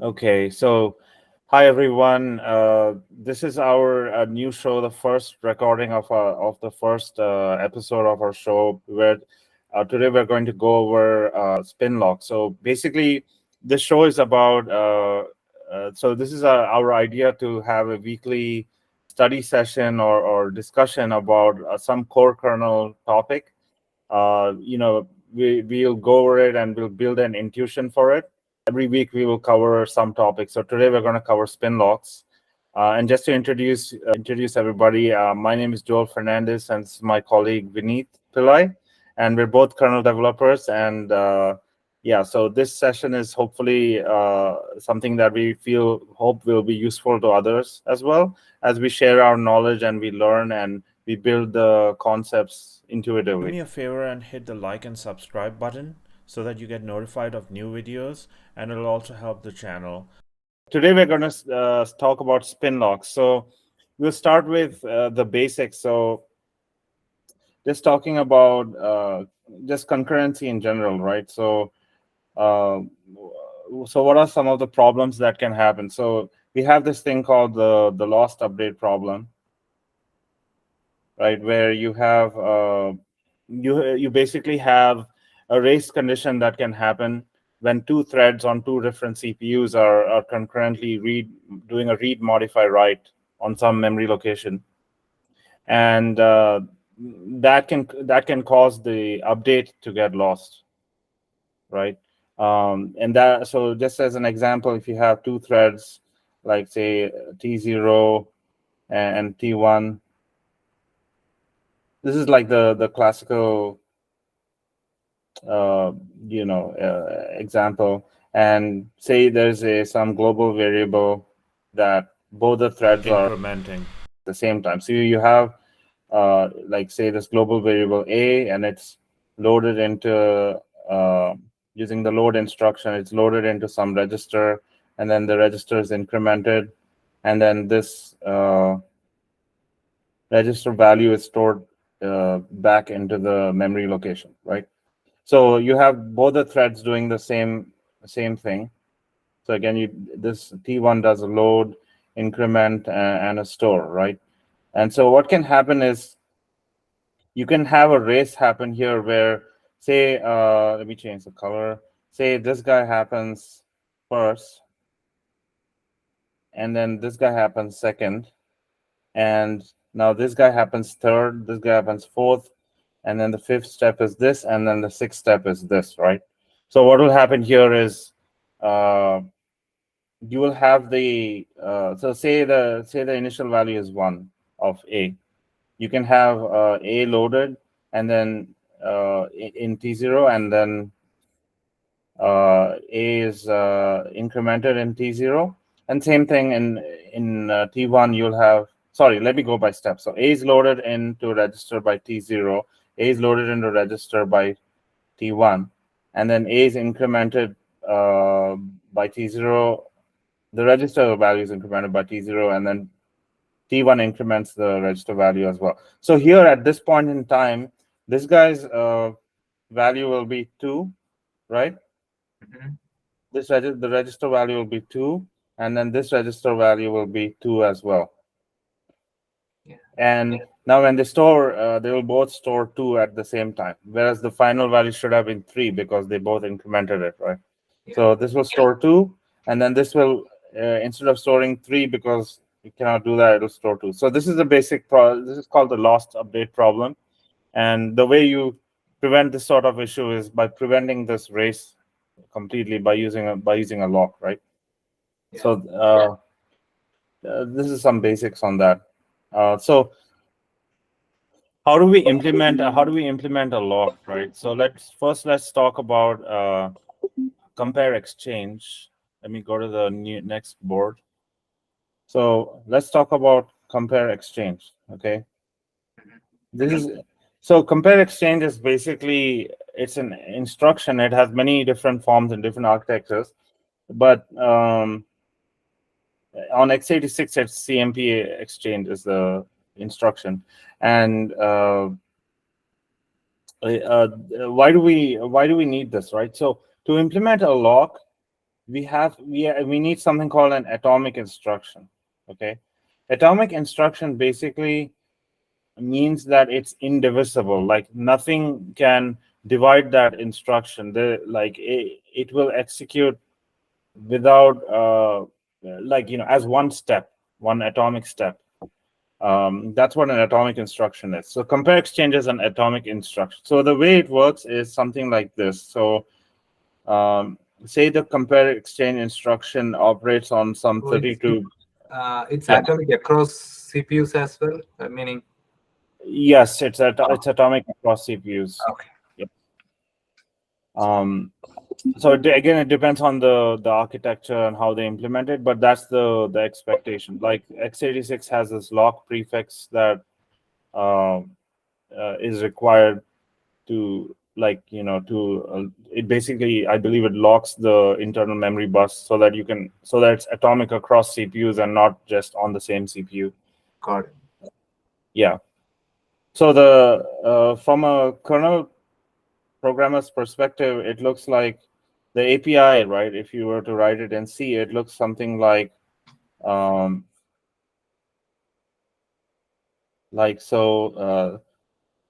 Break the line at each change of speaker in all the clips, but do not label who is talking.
Okay, so hi everyone. This is our new show, the first recording of the first episode of our show. Where today we're going to go over Spinlock. So basically, this show is about. So this is our idea to have a weekly study session or discussion about some core kernel topic. We'll go over it and we'll build an intuition for it. Every week we will cover some topics. So today we're going to cover Spinlocks. And just to introduce everybody, my name is Joel Fernandes, and this is my colleague Vineet Pillai, and we're both kernel developers. And yeah, so this session is hopefully something that we hope will be useful to others as well, as we share our knowledge and we learn and we build the concepts
Do
intuitively.
me a favor and hit the like and subscribe button so that you get notified of new videos, and it'll also help the channel.
Today we're going to talk about spin locks. So we'll start with the basics. So just talking about just concurrency in general, right? Uh, so what are some of the problems that can happen? So we have this thing called the lost update problem, right? Where you basically have a race condition that can happen when two threads on two different CPUs are concurrently doing a read modify write on some memory location, and that can cause the update to get lost, right? And that so just as an example, if you have two threads, like say T0 and T1, this is like the classical uh, example, and say there's some global variable that both the threads are
Incrementing.
at the same time. So you have like say this global variable a, and it's loaded into uh, using the load instruction. It's loaded into some register, and then the register is incremented, and then this register value is stored back into the memory location, right? So you have both the threads doing the same thing. So again, this T1 does a load, increment, and a store, right? And so what can happen is you can have a race happen here where, say, let me change the color. Say this guy happens first, and then this guy happens second, and now this guy happens third, this guy happens fourth, and then the fifth step is this, and then the sixth step is this, right? So what will happen here is uh, you will have the so say the initial value is 1 of a. You can have a loaded, and then in T0, and then a is incremented in T0, and same thing in T1. You'll have, sorry, let me go by steps. So a is loaded into register by T0, a is loaded into register by T1, and then a is incremented by T0. The register value is incremented by T0, and then T1 increments the register value as well. So here at this point in time, this guy's value will be 2, right?
Mhm.
The register value will be 2, and then this register value will be 2 as well.
Yeah.
And now when they store, they will both store 2 at the same time, whereas the final value should have been 3 because they both incremented it, right?
Yeah.
So this will store 2, and then this will, instead of storing 3, because you cannot do that, it will store 2. So this is the basic this is called the lost update problem. And the way you prevent this sort of issue is by preventing this race completely by using a lock, right?
Yeah.
So this is some basics on that. So how do we implement a lock, right? So let's talk about compare exchange. Let me go to the next board. So let's talk about compare exchange. Okay,
Mhm.
this is so compare exchange is basically, it's an instruction. It has many different forms and different architectures, but on x86 it's CMP exchange is the instruction. And why do we need this, right? So to implement a lock, we need something called an atomic instruction. Okay, atomic instruction basically means that it's indivisible. Like nothing can divide that instruction. It will execute without as one step, one atomic step. That's what an atomic instruction is. So compare exchange is an atomic instruction. So the way it works is something like this. So say the compare exchange instruction operates on some
So
32.
it's
Yeah.
atomic across CPUs as well, meaning.
Yes, it's atomic across CPUs.
Okay.
Yeah. So again, it depends on the architecture and how they implement it, but that's the expectation. Like x86 has this lock prefix that is required to it basically, I believe, it locks the internal memory bus so that it's atomic across CPUs and not just on the same CPU.
Got it.
Yeah. So from a kernel programmer's perspective, it looks like the API, right? If you were to write it in C, it looks something like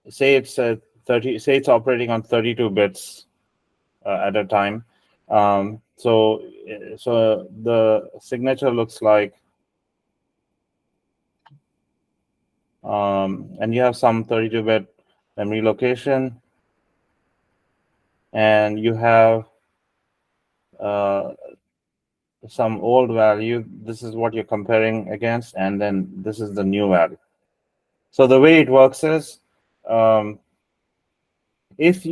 say it's 30. Say it's operating on 32 bits at a time. So the signature looks like, and you have some 32-bit memory location, and you have some old value. This is what you're comparing against, and then this is the new value. So the way it works is, if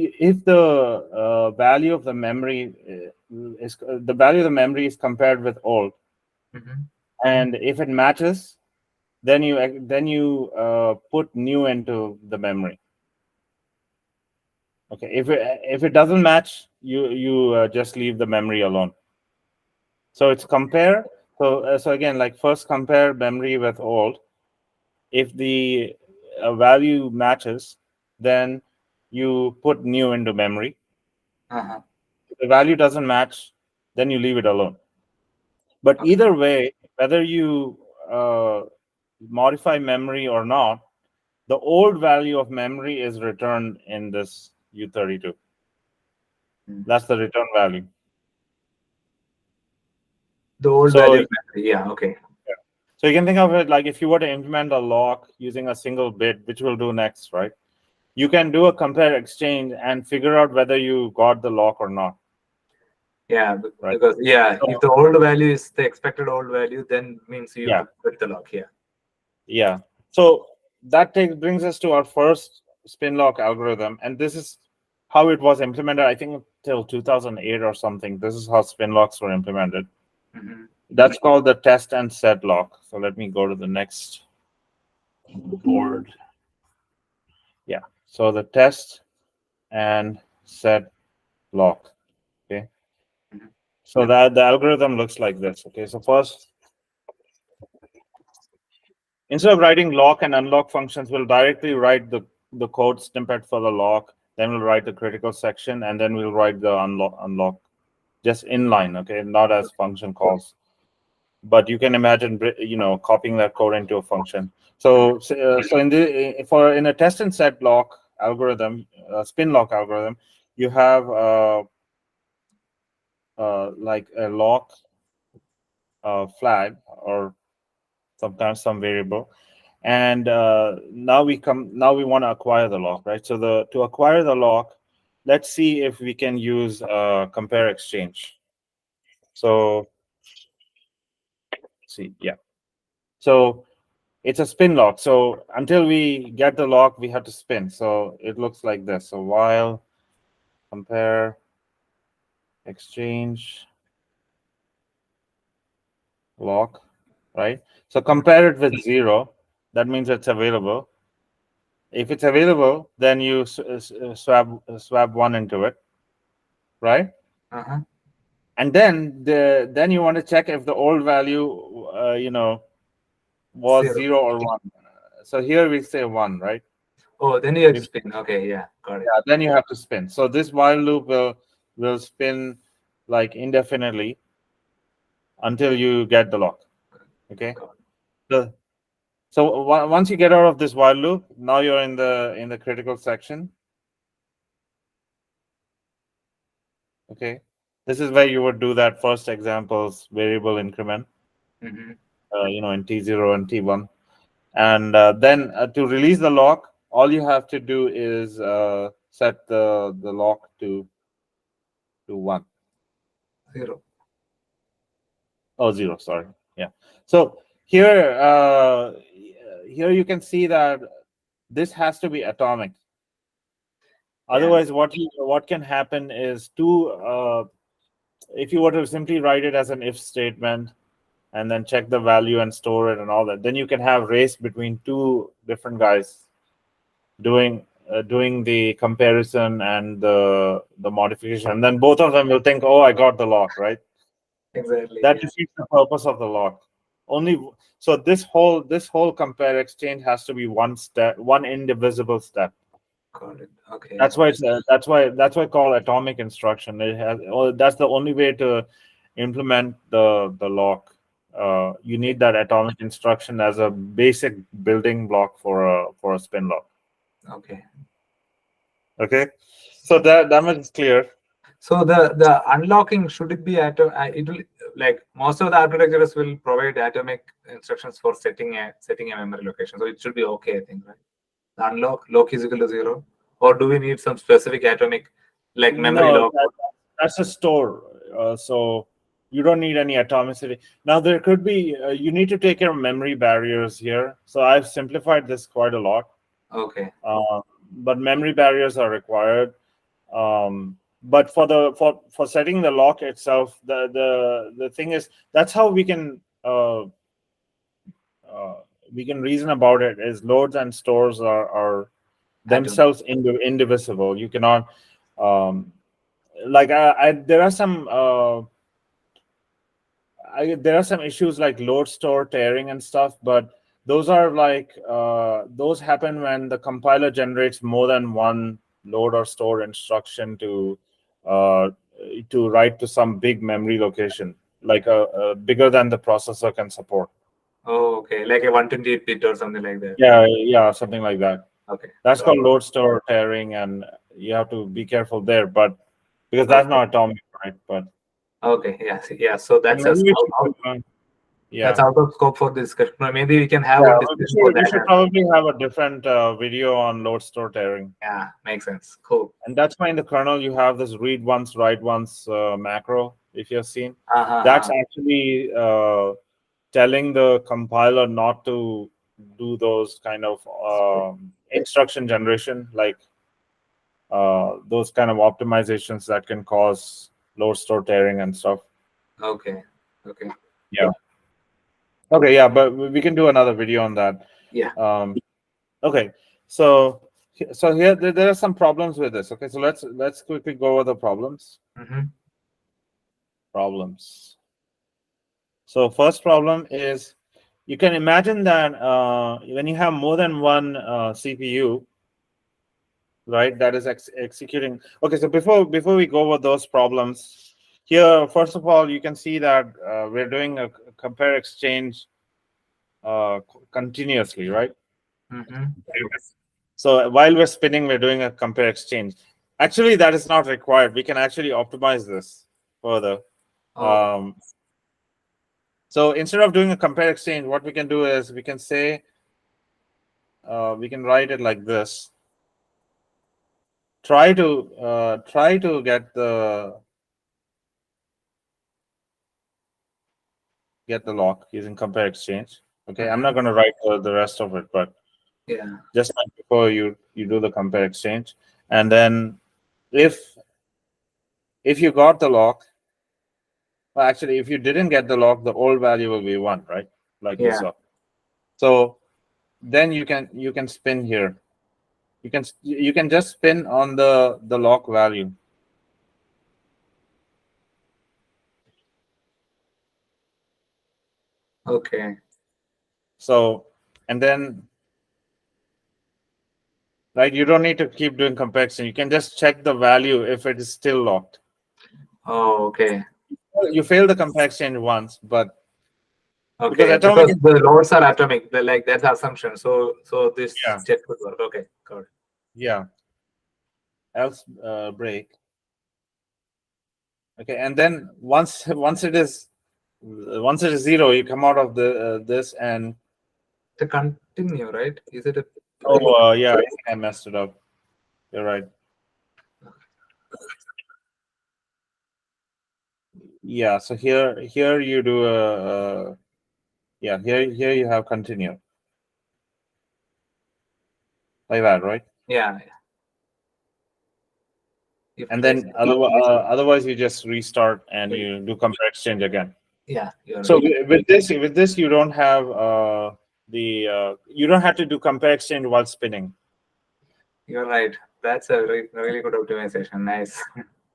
the value of the memory is compared with old, and if it matches, then you put new into the memory. Okay, if it doesn't match, you just leave the memory alone. So it's compare. So again, like first compare memory with old. If the value matches, then you put new into memory. If the value doesn't match, then you leave it alone. But either way, whether you modify memory or not, the old value of memory is returned in this U32. That's the return value.
The old value of memory. Yeah, okay.
So you can think of it like if you were to implement a lock using a single bit, which we'll do next, right? You can do a compare exchange and figure out whether you got the lock or not.
Yeah,
right?
because if the old value is the expected old value, then means you put the lock here.
Yeah. So that brings us to our first Spinlock algorithm, and this is how it was implemented. I think till 2008 or something. This is how Spinlocks were implemented. That's called the test and set lock. So let me go to the next board. Yeah. So the test and set lock. Okay. So that the algorithm looks like this. Okay. So first, instead of writing lock and unlock functions, we'll directly write the code snippet for the lock. Then we'll write the critical section, and then we'll write the unlock just inline. Okay, not as function calls. But you can imagine, copying that code into a function. So in a test and set lock algorithm, Spinlock algorithm, you have like a lock flag or sometimes some variable, and now we want to acquire the lock, right? So to acquire the lock, let's see if we can use compare exchange. So so it's a spin lock. So until we get the lock, we have to spin. So it looks like this. So while compare exchange lock, right? So compare it with 0. That means it's available. If it's available, then you swap 1 into it, right? And then you want to check if the old value, was 0 or 1. So here we say 1, right?
Oh, then you have to spin. Okay, yeah, got it.
Yeah, then you have to spin. So this while loop will spin like indefinitely until you get the lock. Okay. So once you get out of this while loop, now you're in the critical section. Okay. This is where you would do that first examples variable increment.
Mm-hmm.
In T0 and T1, and then to release the lock, all you have to do is set the lock to 1.
0.
Oh, 0. Sorry. Yeah. So here you can see that this has to be atomic. Otherwise, what can happen is if you were to simply write it as an if statement and then check the value and store it and all that, then you can have race between two different guys doing the comparison and the modification, and then both of them will think, oh, I got the lock, right?
Exactly.
That defeats the purpose of the lock. So this whole compare exchange has to be one indivisible step.
Got it. Okay.
That's why it's called atomic instruction. That's the only way to implement the lock. You need that atomic instruction as a basic building block for a spin lock.
Okay.
Okay, so that much is clear.
So the unlocking, should it be it will, like most of the architectures will provide atomic instructions for setting a memory location, so it should be okay, I think, right? The unlock lock is equal to 0, or do we need some specific atomic like memory lock?
That's a store, so you don't need any atomicity. Now there could be you need to take care of memory barriers here. So I've simplified this quite a lot.
Okay.
But memory barriers are required. But for setting the lock itself, the thing is, that's how we can reason about it. Is loads and stores are themselves indivisible. You cannot there are some issues like load, store, tearing and stuff, but those are those happen when the compiler generates more than one load or store instruction to write to some big memory location, like bigger than the processor can support.
Oh, okay, like a 128-bit or something like that.
Yeah, something like that.
Okay,
that's called load, store, tearing, and you have to be careful there, but because that's not atomic, right? But
okay, yeah. So that's
that's
out of scope for this discussion. Maybe we can have
a
discussion for that.
We should probably have a different video on load, store, tearing.
Yeah, makes sense. Cool.
And that's why in the kernel you have this read once, write once macro. If you've seen, that's actually telling the compiler not to do those kind of instruction generation, like those kind of optimizations that can cause load, store, tearing and stuff.
Okay.
Yeah. Okay, yeah, but we can do another video on that.
Yeah.
Okay, so here there are some problems with this. Okay, so let's quickly go over the problems. Problems. So first problem is, you can imagine that when you have more than one CPU, right, that is executing. Okay, so before we go over those problems, here first of all you can see that we're doing a compare exchange continuously, right? So while we're spinning, we're doing a compare exchange. Actually, that is not required. We can actually optimize this further. So instead of doing a compare exchange, what we can do is we can say, we can write it like this. Try to get the lock using compare exchange. Okay, I'm not going to write the rest of it, but
yeah,
just like before, you do the compare exchange, and then if you got the lock, well, actually, if you didn't get the lock, the old value will be 1, right? Like we saw. So then you can spin here. You can just spin on the lock value.
Okay.
So, and then, right, you don't need to keep doing comparison. You can just check the value if it is still locked.
Oh, okay.
You failed the compare exchange once, but
Okay,
atomic
because the loads are atomic. Like that's the assumption. So this
Yeah.
check would work. Okay, got it.
yeah, else break. Okay, and then once it is 0, you come out of the this and
To continue, right? Is it a
yeah, I think I messed it up. You're right. Yeah, so here you do a yeah, here you have continue like that, right?
yeah. If
And then otherwise you just restart and you do compare exchange again.
yeah, you're
So
right.
with this you don't have you don't have to do compare exchange while spinning.
You're right. That's a really good optimization. Nice.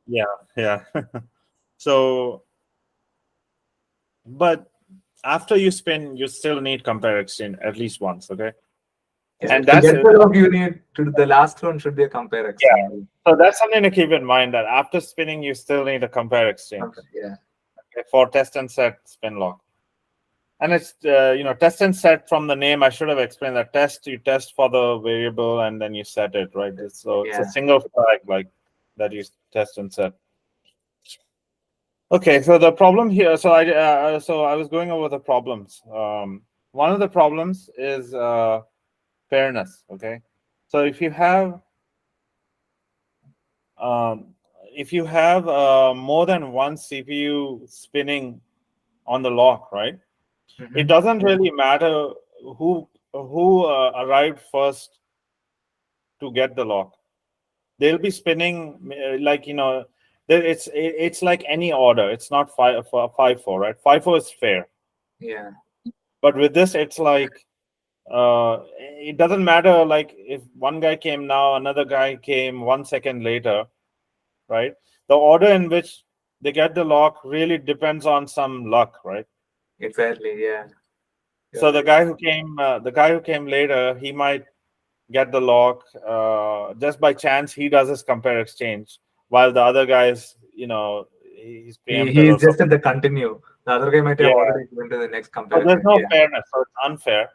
Yeah. So, but after you spin, you still need compare exchange at least once, okay?
Yeah,
And
to
that's
get the log, you need to the last one should be a compare exchange.
so that's something to keep in mind, that after spinning, you still need a compare exchange
Yeah.
for test and set Spinlock. And it's test and set, from the name I should have explained that test, you test for the variable and then you set it, right? So it's a single flag like that you test and set. Okay, so the problem here, so I was going over the problems. One of the problems is fairness. Okay, so if you have more than one CPU spinning on the lock, right?
Mm-hmm.
It doesn't really matter who arrived first to get the lock. They'll be spinning it's like any order. It's not 5-4, right? 5-4 is fair.
Yeah.
But with this, it's like it doesn't matter. Like if one guy came now, another guy came 1 second later, right? The order in which they get the lock really depends on some luck, right?
Exactly. Yeah.
So the guy who came later, he might get the lock just by chance. He does his compare exchange, while the other guys, he's preempted.
He's just at the continue. The other guy might have already gone to the next
So
comparison.
there's no fairness, so it's unfair.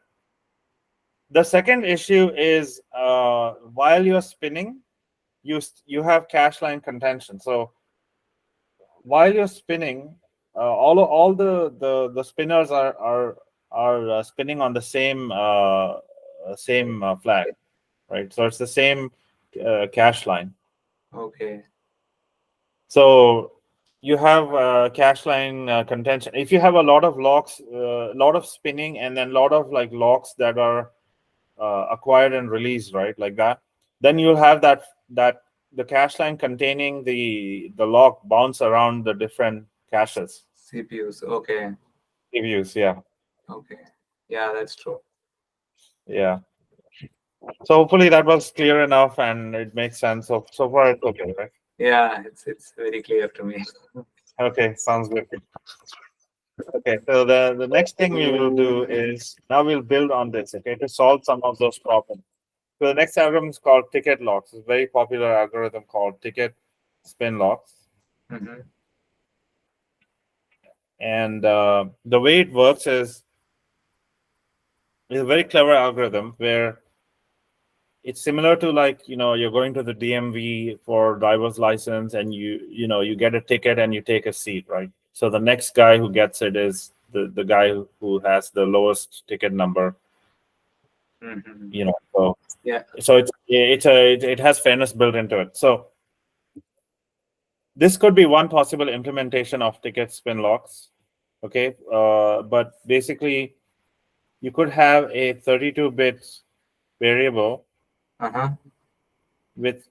The second issue is while you're spinning, you have cache line contention. So while you're spinning, all the spinners are spinning on the same flag, right? So it's the same cache line.
Okay.
So you have cache line contention. If you have a lot of locks, a lot of spinning, and then a lot of like locks that are acquired and released, right, like that, then you'll have that the cache line containing the lock bounce around the different caches.
CPUs. Okay.
CPUs, yeah.
Okay. Yeah, that's true.
Yeah. So hopefully that was clear enough and it makes sense. So far it's okay, right?
Yeah, it's very clear to me.
Okay, sounds good. Okay, so the next thing we will do is now we'll build on this, okay, to solve some of those problems. So the next algorithm is called ticket locks. It's a very popular algorithm called ticket Spinlocks.
Mm-hmm.
And the way it works is it's a very clever algorithm where it's similar to, like, you're going to the DMV for driver's license and you get a ticket and you take a seat, right? So the next guy who gets it is the guy who has the lowest ticket number.
Mm-hmm.
So
yeah.
So it has fairness built into it. So this could be one possible implementation of ticket Spinlocks. Okay, but basically you could have a 32-bit variable with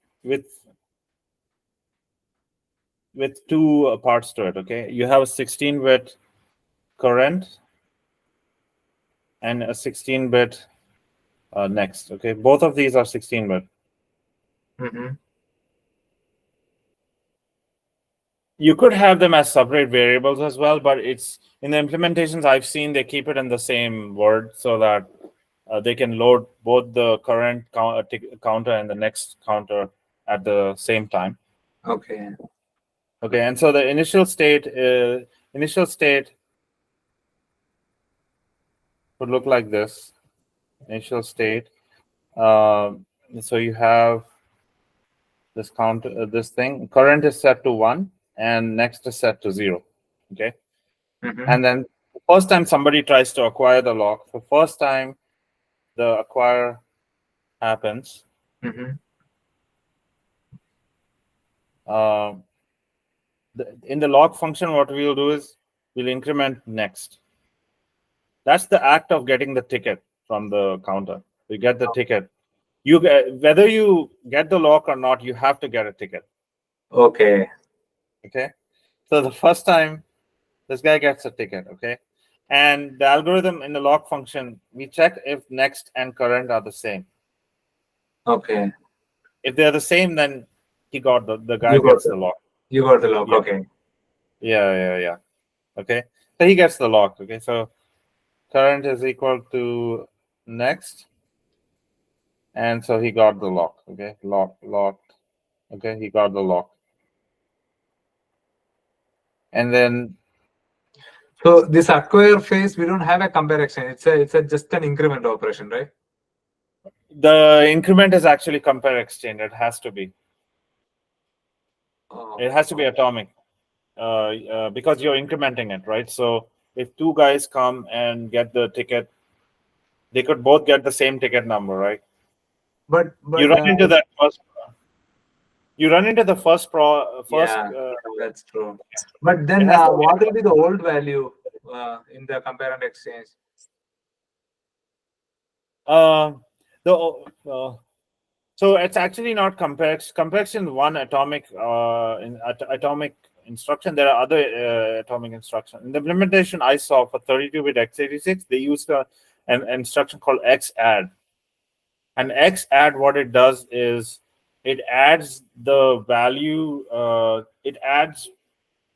two parts to it. Okay, you have a 16-bit current and a 16-bit next. Okay, both of these are 16-bit.
Mm-hmm.
You could have them as separate variables as well, but it's in the implementations I've seen, they keep it in the same word so that they can load both the current counter and the next counter at the same time.
Okay.
Okay, and so the initial state would look like this. Initial state. So you have this count, this thing. Current is set to 1, and next is set to 0. Okay, and then the first time somebody tries to acquire the lock, the first time the acquire happens, in the lock function, what we'll do is we'll increment next. That's the act of getting the ticket from the counter. You get the ticket. You get, whether you get the lock or not, you have to get a ticket.
Okay.
Okay. So the first time this guy gets a ticket, okay, and the algorithm in the lock function, we check if next and current are the same.
Okay.
If they're the same, then he got the guy gets the lock.
You got the lock.
Yeah.
Okay.
Yeah. Okay. So he gets the lock. Okay. So current is equal to next, and so he got the lock. Okay. Locked. Okay. He got the lock. And then
so this acquire phase, we don't have a compare exchange. It's a just an increment operation, right?
the increment is actually compare exchange. It has to be. It has to be atomic because you're incrementing it, right? So if two guys come and get the ticket, they could both get the same ticket number, right?
But
you run into that first. You run into the first
yeah, that's true. But then what will be the old value in the compare and exchange?
So it's actually not complex. Complex in one atomic atomic instruction. There are other atomic instructions. In the implementation I saw for 32-bit x86, they used an instruction called XAdd. And XAdd, what it does is it adds the value. It adds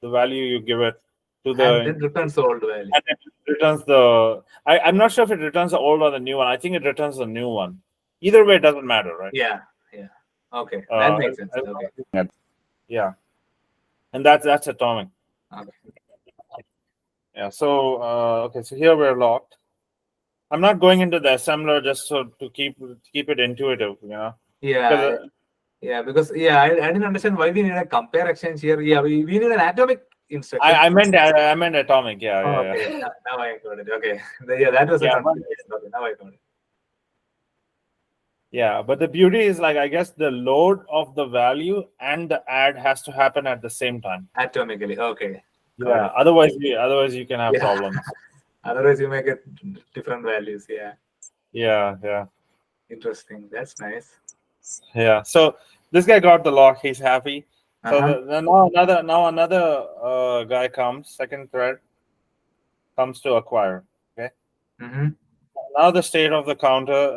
the value you give it to the.
And then returns the old value.
And it returns the. I'm not sure if it returns the old or the new one. I think it returns the new one. Either way, it doesn't matter, right?
Yeah. Okay, that makes sense. Okay.
Yeah, and that's atomic.
Okay.
Yeah. So okay. So here we're locked. I'm not going into the assembler just so to keep it intuitive, you know.
Yeah. Because I didn't understand why we need a compare exchange here. Yeah, we need an atomic instruction.
I meant atomic. Yeah.
Okay. Now I got it. Okay. Yeah, that was a confusion. Okay, now I got it.
Yeah, but the beauty is, like, I guess the load of the value and the add has to happen at the same time.
Atomically. Okay.
Yeah. Otherwise you can have problems.
Otherwise you may get different values.
Yeah.
Interesting. That's nice.
Yeah. So this guy got the lock. He's happy. So now another guy comes. Second thread comes to acquire. Okay. Now the state of the counter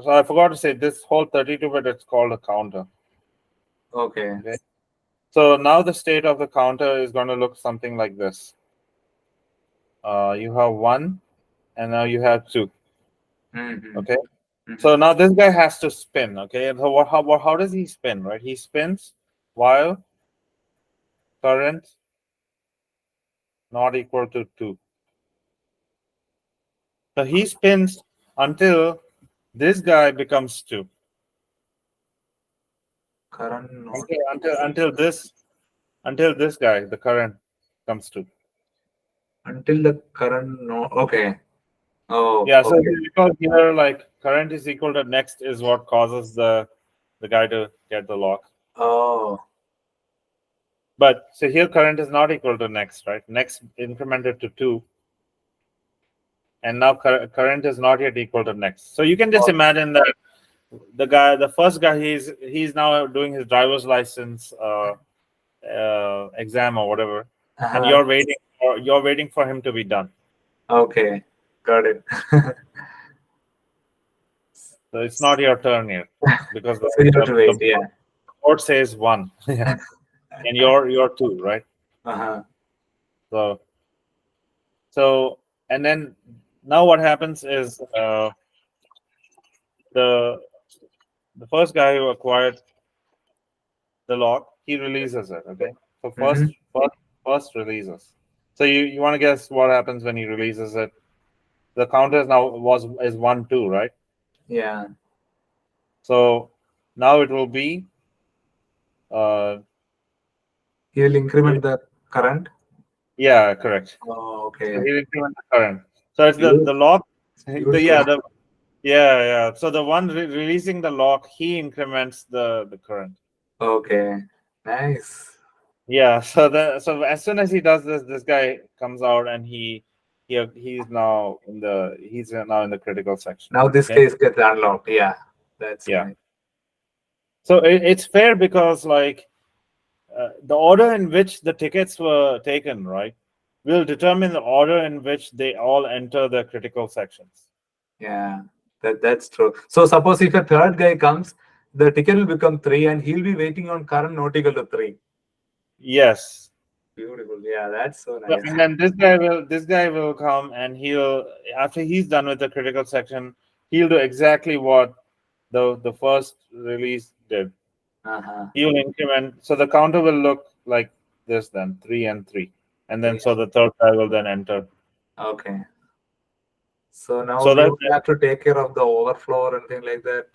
So I forgot to say this whole 32-bit. It's called a counter.
Okay.
So now the state of the counter is going to look something like this. You have 1, and now you have 2. Okay. So now this guy has to spin. Okay. So how does he spin? Right. He spins while current not equal to 2. So he spins until this guy becomes 2.
Current
until this guy, the current, comes 2.
Until the current okay. Oh
yeah. So because here, like, current is equal to next is what causes the guy to get the lock.
Oh.
But so here current is not equal to next, right? Next incremented to 2. And now current is not yet equal to next. So you can just imagine that the first guy, he's now doing his driver's license exam or whatever, and you're waiting for him to be done.
Okay, got it.
So it's not your turn here because
the
board says 1, yeah, and you're 2, right? So and then now what happens is the first guy who acquired the lock, he releases it. Okay. So first releases. So you want to guess what happens when he releases it? The counter is 1 2, right?
Yeah.
So now it will be
He will increment the current.
yeah, correct.
Oh,
So
okay.
he'll increment the current. So it's the
Beautiful.
lock.
Beautiful.
Yeah. So the one releasing the lock, he increments the current.
Okay. Nice.
Yeah. So as soon as he does this guy comes out and he's now in the critical section.
Now this
Okay.
case gets unlocked. Yeah. That's
Yeah.
nice.
So it's fair because like the order in which the tickets were taken, right, will determine the order in which they all enter the critical sections.
Yeah. That's true. So suppose if a third guy comes, the ticket will become 3 and he'll be waiting on current not equal to 3.
Yes.
Beautiful. Yeah, that's so
So,
nice.
and then this guy will come and he'll after he's done with the critical section, he'll do exactly what the first release did.
Uh-huh.
He'll increment, so the counter will look like this then 3 and 3, and then so the third guy will then enter.
Okay. So now
So
we
that
will have to take care of the overflow or anything like that.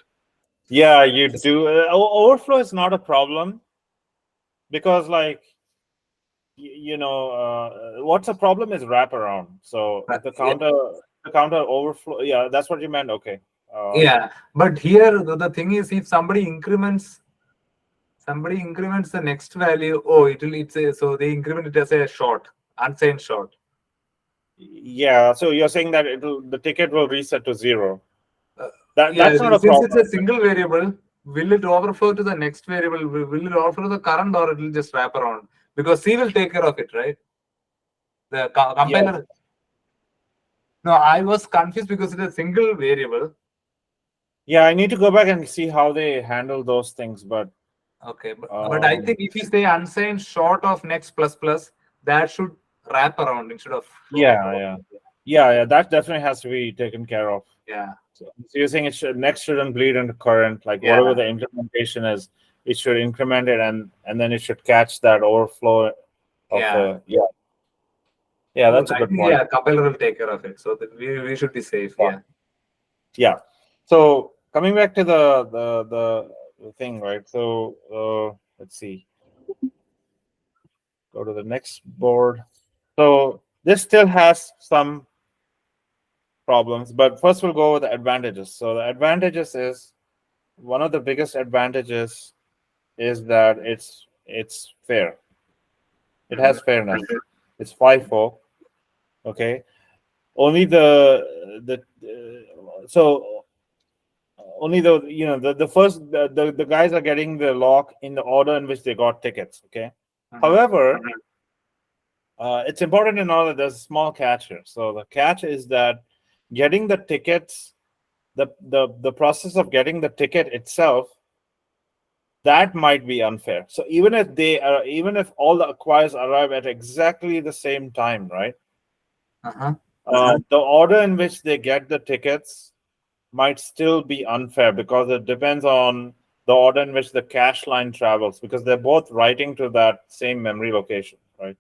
yeah, you do. Overflow is not a problem because like what's a problem is wraparound. So if the counter overflow, yeah, that's what you meant. Okay.
Yeah, but here the thing is, if somebody increments the next value, oh, so they increment it as a short, unsigned short.
Yeah, so you're saying that the ticket will reset to 0.
Yeah,
That's not a
since
problem.
it's a single variable, will it overflow to the next variable? Will it overflow the current, or it will just wrap around? Because C will take care of it, right? The compiler.
Yes.
No, I was confused because it's a single variable.
Yeah, I need to go back and see how they handle those things, but
okay, but I think if you say unsigned short of next plus plus, that should wrap around instead of
yeah, that definitely has to be taken care of.
Yeah.
So you're saying next shouldn't bleed into current, like whatever the implementation is, it should increment it and then it should catch that overflow of that's a good point.
Yeah, compiler will take care of it, so that we should be safe.
Yeah. So coming back to the thing, right? So let's see. Go to the next board. So this still has some problems, but first we'll go with the advantages. So the advantages is one of the biggest advantages is that it's fair. It has fairness. It's 5-4. Okay. Only only the first the guys are getting the lock in the order in which they got tickets. Okay. However, it's important to know that there's a small catch here. So the catch is that getting the tickets, the process of getting the ticket itself, that might be unfair. So even if all the acquires arrive at exactly the same time, right? The order in which they get the tickets might still be unfair because it depends on the order in which the cache line travels, because they're both writing to that same memory location, right?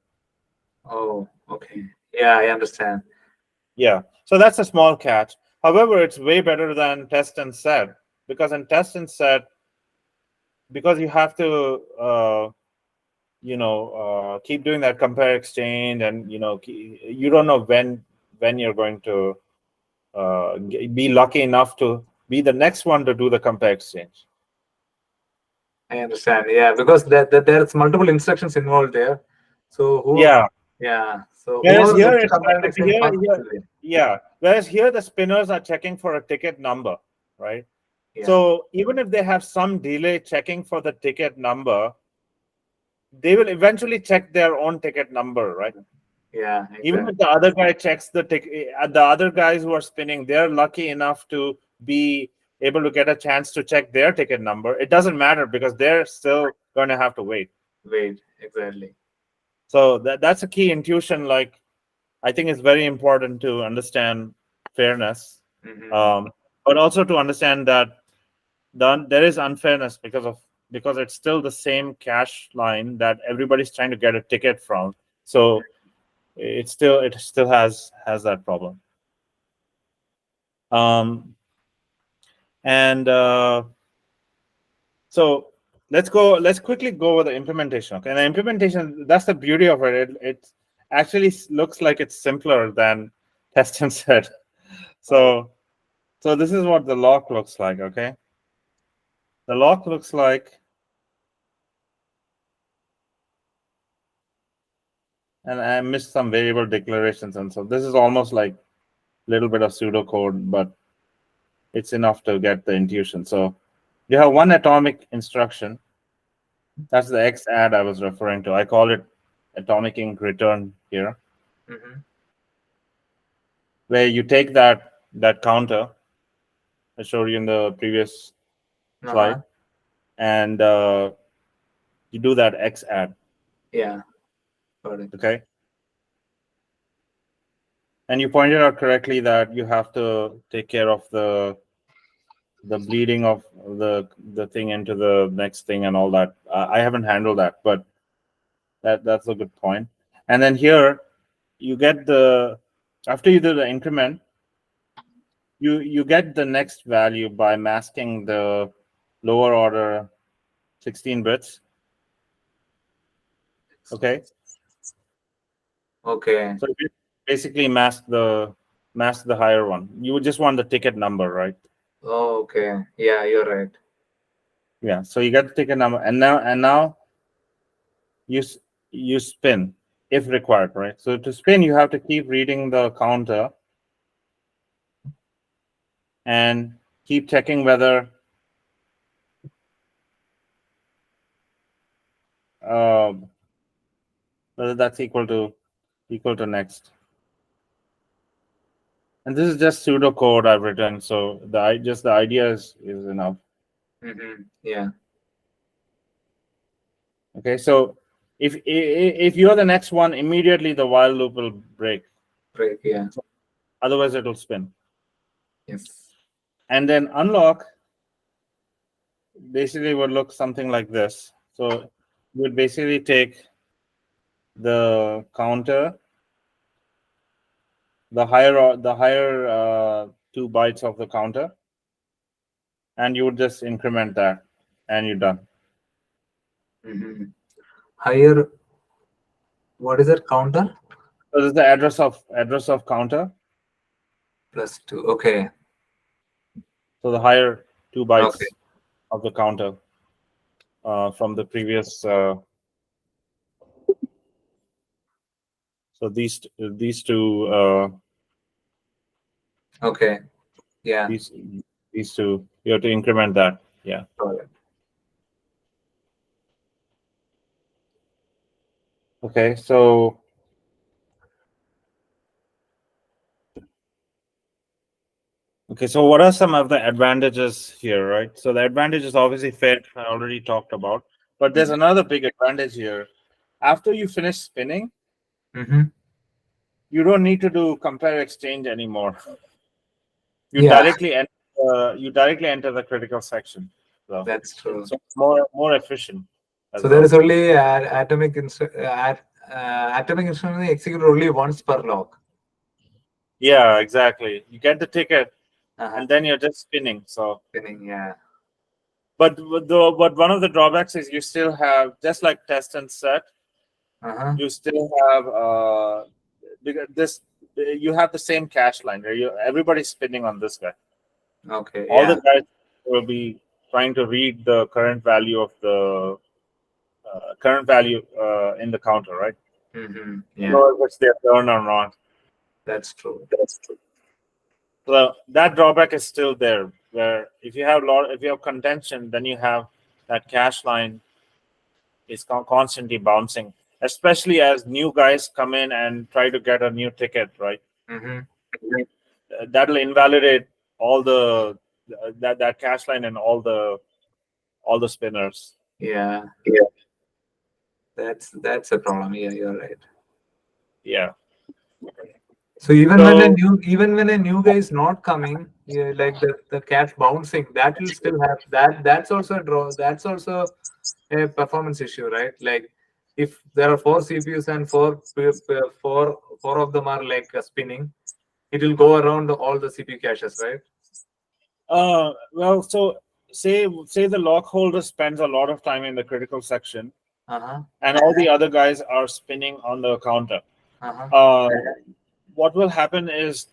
Oh, okay. Yeah, I understand.
Yeah, so that's a small catch. However, it's way better than test and set, because in test and set, because you have to keep doing that compare exchange, and you don't know when you're going to be lucky enough to be the next one to do the compare exchange.
I understand. Yeah, because there's multiple instructions involved there. So so
whereas
whoever
here
gets the compare exchange first will win.
whereas here the spinners are checking for a ticket number, right? So even if they have some delay checking for the ticket number, they will eventually check their own ticket number, right?
Yeah, exactly.
Even if the other guy checks the ticket, the other guys who are spinning, they're lucky enough to be able to get a chance to check their ticket number. It doesn't matter because they're still going to have to wait.
Exactly.
So that's a key intuition. Like, I think it's very important to understand fairness, but also to understand that there is unfairness because of because it's still the same cache line that everybody's trying to get a ticket from. So it still has that problem. So let's quickly go over the implementation. Okay, and the implementation, that's the beauty of it. It actually looks like it's simpler than test and set. So this is what the lock looks like. Okay, the lock looks like, and I missed some variable declarations, and so this is almost like a little bit of pseudocode, but it's enough to get the intuition. So you have one atomic instruction. That's the X add I was referring to. I call it atomic ink return here, where you take that counter I showed you in the previous slide, and you do that X add.
Yeah, got it.
Okay. And you pointed out correctly that you have to take care of the bleeding of the thing into the next thing and all that. I haven't handled that, but that's a good point. And then here you get after you do the increment, you get the next value by masking the lower order 16 bits. Okay.
Okay.
So you basically mask the higher one. You would just want the ticket number, right?
Oh, okay. Yeah, you're right.
Yeah. So you get the ticket number, and now you spin if required, right? So to spin, you have to keep reading the counter and keep checking whether that's equal to next. And this is just pseudocode I've written, so the idea is enough.
Yeah.
Okay, so if you're the next one, immediately the while loop will break.
Yeah.
Otherwise, it will spin.
Yes.
And then unlock basically would look something like this. So you would basically take the counter, the higher 2 bytes of the counter, and you would just increment that, and you're done.
Higher, what is that counter?
So this is the address of counter
+2. Okay.
So the higher 2 bytes of the counter from the previous. So these two.
Okay. Yeah.
These two, you have to increment that. Yeah.
Got it.
Okay. So. Okay, so what are some of the advantages here, right? So the advantage is obviously Fed, I already talked about, but there's another big advantage here. After you finish spinning, you don't need to do compare exchange anymore. You directly enter the critical section. So
that's true.
So it's more efficient.
So there is only atomic instruction executed only once per lock.
Yeah, exactly. You get the ticket, and then you're just spinning. So
spinning, yeah.
But one of the drawbacks is you still have, just like test and set, you still have you have the same cache line. Everybody's spinning on this guy.
Okay.
All the guys will be trying to read the current value of the in the counter, right?
Yeah.
Know if it's their turn or not.
That's true.
So that drawback is still there. Where if you have contention, then you have that cache line is constantly bouncing, especially as new guys come in and try to get a new ticket, right? That'll invalidate all that cache line and all the spinners.
Yeah. That's a problem. Yeah, you're right.
Yeah.
So even when a new guy is not coming, yeah, like the cache bouncing, that will still have that. That's also a draw. That's also a performance issue, right? Like if there are 4 CPUs and four of them are like spinning, it will go around all the CPU caches, right?
Well, so say the lock holder spends a lot of time in the critical section, and all the other guys are spinning on the counter. What will happen is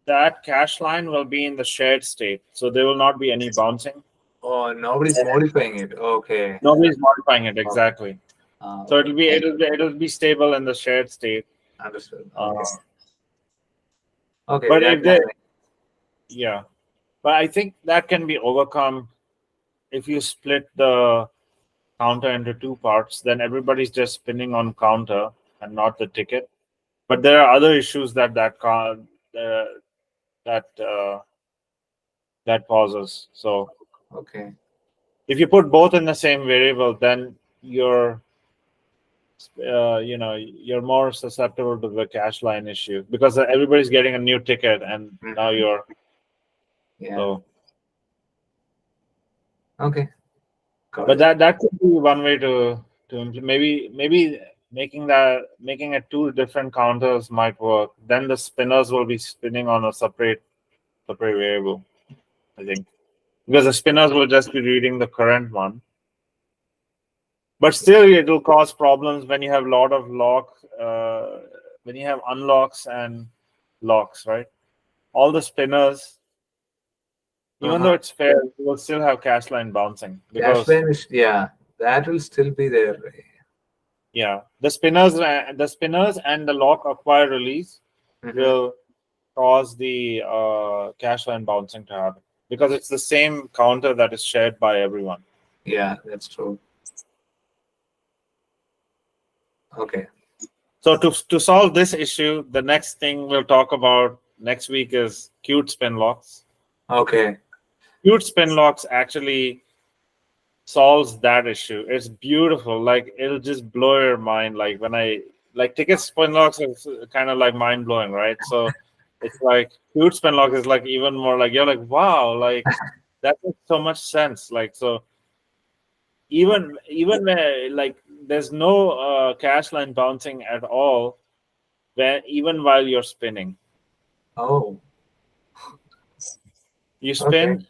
that cache line will be in the shared state, so there will not be any bouncing.
Oh, nobody's modifying it. Okay.
Nobody's modifying it exactly. So
Okay.
it'll be stable in the shared state.
Understood. Okay. Okay.
But if they, yeah, but I think that can be overcome if you split the counter into two parts. Then everybody's just spinning on counter and not the ticket. But there are other issues that causes. So
okay,
if you put both in the same variable, then you're you're more susceptible to the cache line issue because everybody's getting a new ticket, and now you're so.
Okay.
But that could be one way to implement. Maybe making it two different counters might work. Then the spinners will be spinning on a separate variable, I think, because the spinners will just be reading the current one. But still, it will cause problems when you have a lot of when you have unlocks and locks, right? All the spinners, even though it's fair, you will still have cache line bouncing.
Cache line is, yeah, that will still be there.
Yeah, the spinners and the lock acquire release will cause the cache line bouncing to happen because it's the same counter that is shared by everyone.
Yeah, that's true. Okay.
So to solve this issue, the next thing we'll talk about next week is Qt Spinlocks.
Okay.
Qt Spinlocks actually solves that issue. It's beautiful. Like it'll just blow your mind. Like when ticket Spinlocks is kind of like mind blowing, right? So it's like Qt Spinlock is like even more like you're like, wow, like that makes so much sense. Like so even when like there's no cache line bouncing at all even while you're spinning.
Oh.
You spin,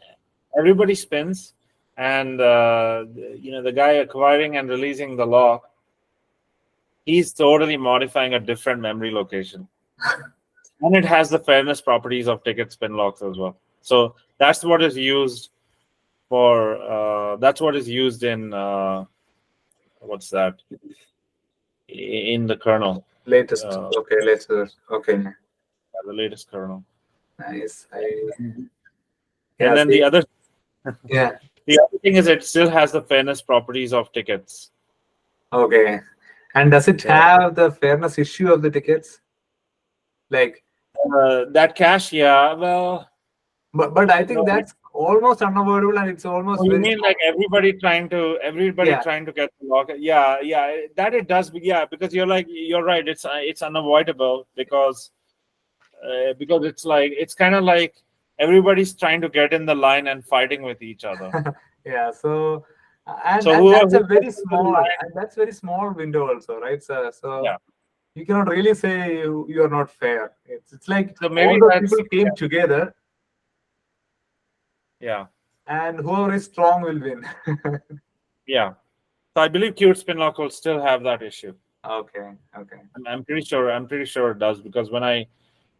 everybody spins, and the guy acquiring and releasing the lock, he's totally modifying a different memory location. And it has the fairness properties of ticket spin locks as well. So that's what is used for in what's that? In the kernel.
Latest. Latest. Okay.
Yeah, the latest kernel.
Nice.
And then the other the other thing is it still has the fairness properties of tickets.
Okay. And does it have the fairness issue of the tickets? Like
that cache, yeah. Well,
but I think that's almost unavoidable, and it's almost.
You mean like everybody trying to get the lock? Yeah, that it does. Yeah, because you're right. It's unavoidable because it's kind of like everybody's trying to get in the line and fighting with each other.
Yeah. So and that's a very small window also, right? So
yeah.
You cannot really say you are not fair. It's like
so maybe
all the people came together.
Yeah.
And whoever is strong will win.
Yeah. So I believe Qt Spinlock will still have that issue.
Okay.
I'm pretty sure it does because when I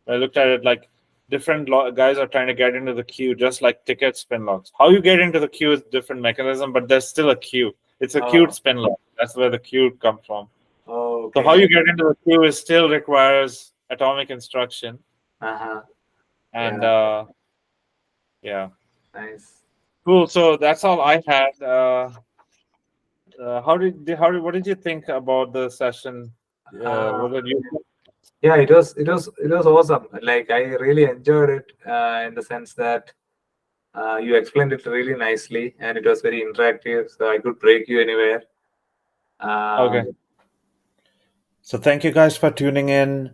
looked at it, like different guys are trying to get into the queue, just like ticket Spinlocks. How you get into the queue is a different mechanism, but there's still a queue. It's a Qt Spinlock. That's where the queue comes from.
Oh,
okay. So how you get into the queue still requires atomic instruction. And yeah.
Nice.
Cool. So that's all I had. What did you think about the session? Was it useful?
Yeah, it was awesome. Like I really enjoyed it in the sense that you explained it really nicely, and it was very interactive. So I could break you anywhere.
Okay.
So thank you guys for tuning in.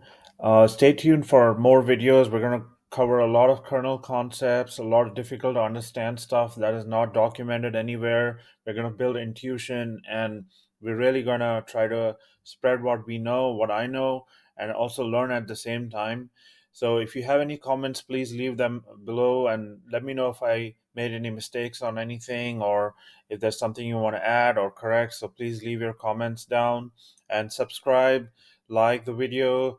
Stay tuned for more videos. We're gonna cover a lot of kernel concepts, a lot of difficult to understand stuff that is not documented anywhere. We're going to build intuition, and we're really going to try to spread what we know, what I know, and also learn at the same time. So if you have any comments, please leave them below and let me know if I made any mistakes on anything, or if there's something you want to add or correct. So please leave your comments down and subscribe, like the video,